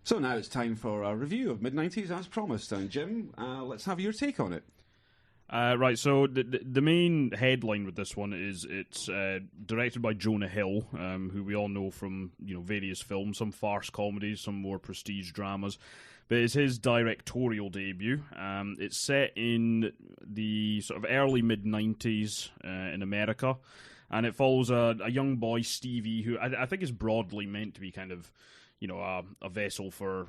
So now it's time for a review of mid-90s as promised. And Jim, let's have your take on it. Right, so the main headline with this one is it's directed by Jonah Hill, who we all know from various films, some farce comedies, some more prestige dramas. But it's his directorial debut. It's set in the sort of early mid-90s in America, and it follows a young boy, Stevie, who I think is broadly meant to be kind of a vessel for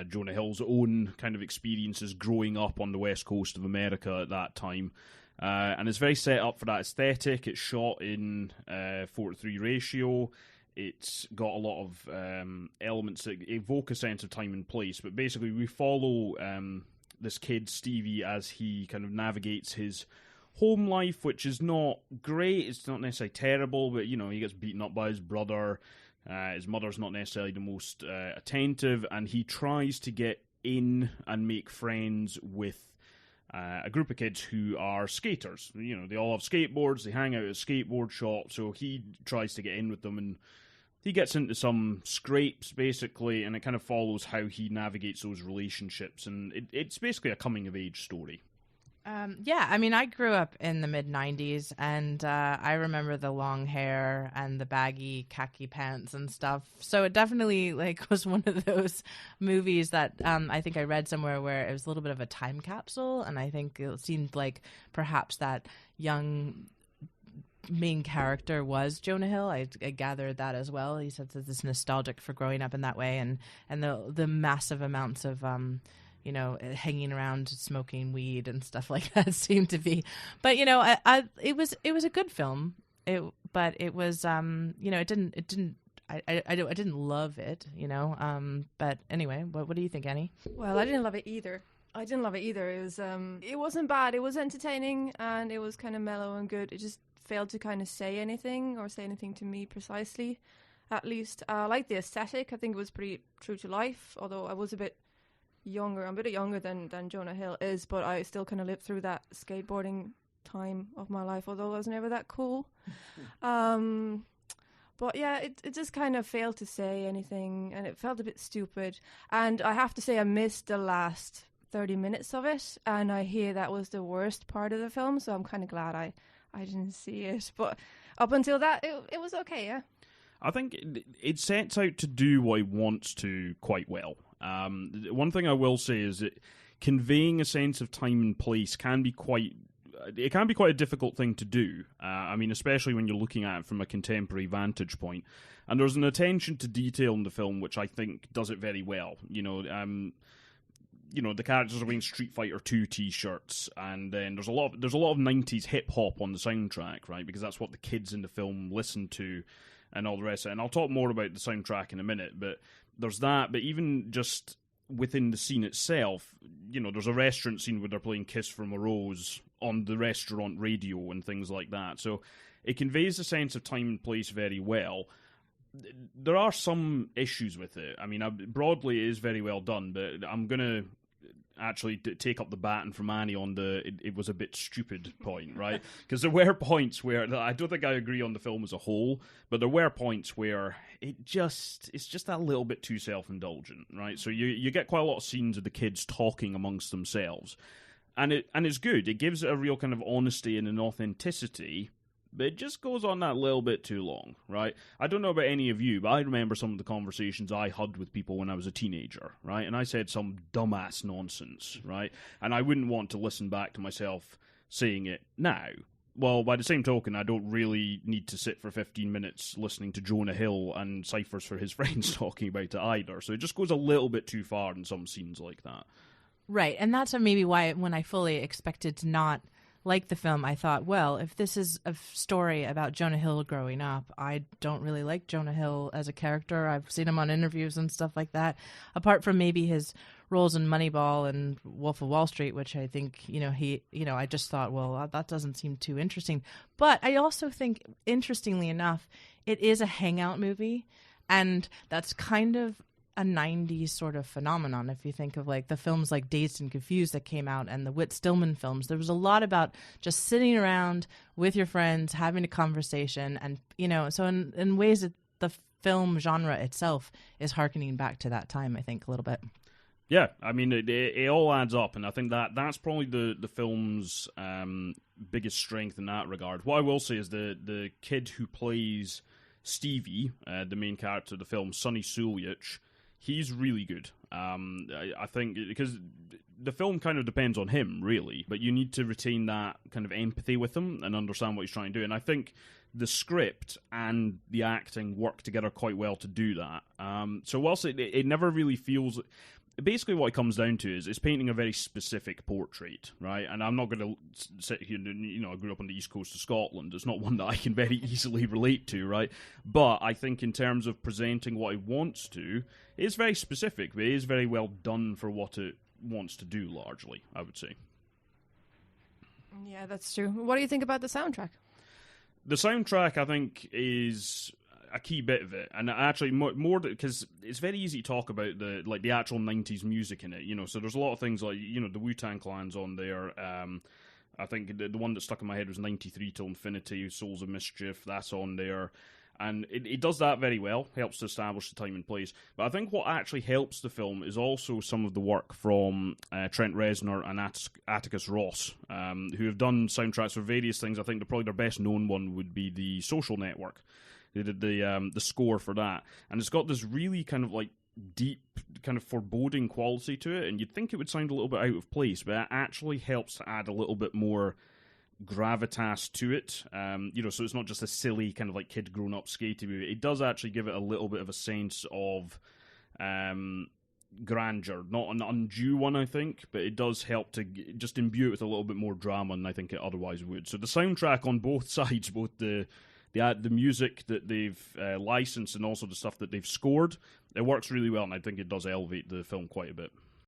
Jonah Hill's own kind of experiences growing up on the west coast of America at that time. And it's very set up for that aesthetic. It's shot in 4:3 ratio. It's got a lot of elements that evoke a sense of time and place. But basically, we follow this kid, Stevie, as he kind of navigates his home life, which is not great. It's not necessarily terrible, but, he gets beaten up by his brother. His mother's not necessarily the most attentive, and he tries to get in and make friends with a group of kids who are skaters. They all have skateboards, they hang out at a skateboard shop, so he tries to get in with them, and he gets into some scrapes, basically, and it kind of follows how he navigates those relationships, and it's basically a coming-of-age story. I grew up in the mid-90s, and I remember the long hair and the baggy khaki pants and stuff. So it definitely was one of those movies that I think I read somewhere where it was a little bit of a time capsule, and I think it seemed like perhaps that young main character was Jonah Hill. I gathered that as well. He said that it's nostalgic for growing up in that way, and the massive amounts of hanging around smoking weed and stuff like that seemed to be. But it was a good film. But it was I didn't love it. But anyway, what do you think, Annie? Well, I didn't love it either. It was it wasn't bad. It was entertaining and it was kind of mellow and good. It just failed to kind of say anything to me precisely. At least I like the aesthetic. I think it was pretty true to life. Although I was a bit younger. I'm a bit younger than Jonah Hill is, but I still kind of lived through that skateboarding time of my life, although I was never that cool. But yeah, it just kind of failed to say anything, and it felt a bit stupid. And I have to say, I missed the last 30 minutes of it, and I hear that was the worst part of the film, so I'm kind of glad I didn't see it. But up until that, it was okay, yeah. I think it sets out to do what it wants to quite well. One thing I will say is that conveying a sense of time and place can be quite a difficult thing to do. Especially when you're looking at it from a contemporary vantage point. And there's an attention to detail in the film which I think does it very well. The characters are wearing Street Fighter 2 t-shirts, and then there's a lot of 90s hip hop on the soundtrack, right? Because that's what the kids in the film listen to, and all the rest of it. And I'll talk more about the soundtrack in a minute, but there's that. But even just within the scene itself, there's a restaurant scene where they're playing Kiss from a Rose on the restaurant radio and things like that. So it conveys a sense of time and place very well. There are some issues with it. Broadly it is very well done, but I'm going to actually take up the baton from Annie on it was a bit stupid point, right? Because there were points where I don't think I agree on the film as a whole, but there were points where it's just a little bit too self-indulgent, right? So you get quite a lot of scenes of the kids talking amongst themselves, and it's good. It gives it a real kind of honesty and an authenticity, but it just goes on that little bit too long, right? I don't know about any of you, but I remember some of the conversations I had with people when I was a teenager, right? And I said some dumbass nonsense, right? And I wouldn't want to listen back to myself saying it now. Well, by the same token, I don't really need to sit for 15 minutes listening to Jonah Hill and ciphers for his friends talking about it either. So it just goes a little bit too far in some scenes like that. Right, and that's maybe why when I fully expected to not like the film, I thought, well, if this is a story about Jonah Hill growing up, I don't really like Jonah Hill as a character. I've seen him on interviews and stuff like that. Apart from maybe his roles in Moneyball and Wolf of Wall Street, which I think, I just thought, well, that doesn't seem too interesting. But I also think, interestingly enough, it is a hangout movie, and that's kind of a 90s sort of phenomenon. If you think of the films like Dazed and Confused that came out, and the Whit Stillman films, there was a lot about just sitting around with your friends, having a conversation, and so in ways that the film genre itself is harkening back to that time, I think, a little bit. Yeah, I mean, it all adds up, and I think that's probably the film's biggest strength in that regard. What I will say is the kid who plays Stevie, the main character of the film, Sonny Suljic, he's really good. I think because the film kind of depends on him, really, but you need to retain that kind of empathy with him and understand what he's trying to do. And I think the script and the acting work together quite well to do that. So whilst it never really feels... Basically, what it comes down to is it's painting a very specific portrait, right? And I'm not going to sit here, I grew up on the east coast of Scotland. It's not one that I can very easily relate to, right? But I think in terms of presenting what it wants to, it's very specific, but it is very well done for what it wants to do, largely, I would say. Yeah, that's true. What do you think about the soundtrack? The soundtrack, I think, is a key bit of it, and actually more because it's very easy to talk about the actual 90s music in it, so there's a lot of things like, the Wu-Tang Clan's on there. I think the one that stuck in my head was 93 Till Infinity, Souls of Mischief, that's on there, and it does that very well, helps to establish the time and place. But I think what actually helps the film is also some of the work from Trent Reznor and Atticus Ross, who have done soundtracks for various things. I think probably their best known one would be The Social Network. They did the score for that, and it's got this really kind of like deep, kind of foreboding quality to it, and you'd think it would sound a little bit out of place, but it actually helps to add a little bit more gravitas to it. So it's not just a silly kind of like kid grown up skatey movie. It does actually give it a little bit of a sense of grandeur, not an undue one, I think, but it does help to just imbue it with a little bit more drama than I think it otherwise would. So the soundtrack on both sides, both the music that they've licensed and also the stuff that they've scored, it works really well, and I think it does elevate the film quite a bit.